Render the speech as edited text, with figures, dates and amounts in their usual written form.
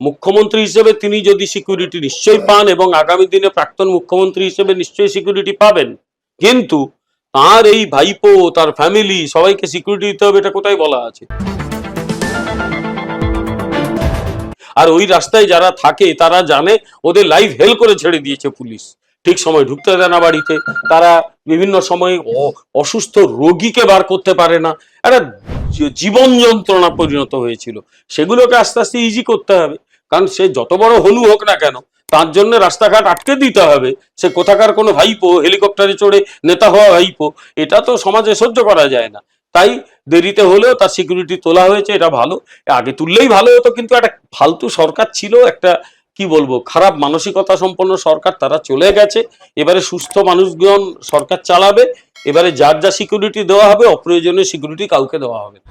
মুখ্যমন্ত্রী হিসেবে তিনি যদি সিকিউরিটি নিশ্চয়ই পান এবং আগামী দিনে প্রাক্তন মুখ্যমন্ত্রী হিসেবে নিশ্চয়ই সিকিউরিটি পাবেন, কিন্তু তার এই ভাইপো, তার ফ্যামিলি, সবাইকে সিকিউরিটি দিতে হবে, এটা কোথায় বলা আছে? আর ওই রাস্তায় যারা থাকে তারা জানে ওদের লাইফ হেল করে ছেড়ে দিয়েছে পুলিশ, ঠিক সময় ঢুকতে দেয় না বাড়িতে, তারা বিভিন্ন সময় অসুস্থ রোগীকে বার করতে পারে না, একটা জীবন যন্ত্রণা পরিণত হয়েছিল। সেগুলোকে আস্তে আস্তে ইজি করতে হবে, কারণ সে যত বড় হনু হোক না কেন, তার জন্য রাস্তাঘাট আটকে দিতে হবে। সে কোথাকার কোনো ভাইপো, হেলিকপ্টারে চড়ে নেতা হওয়া ভাইপো, এটা তো সমাজে সহ্য করা যায় না। তাই দেরিতে হলেও তার সিকিউরিটি তোলা হয়েছে, এটা ভালো। আগে তুললেই ভালো হতো, কিন্তু একটা ফালতু সরকার ছিল, একটা কি বলবো খারাপ মানসিকতা সম্পন্ন সরকার, তারা চলে গেছে। এবারে সুস্থ মানুষজন সরকার চালাবে, এবারে যার যা সিকিউরিটি দেওয়া হবে, অপ্রয়োজনীয় সিকিউরিটি কাউকে দেওয়া হবে না।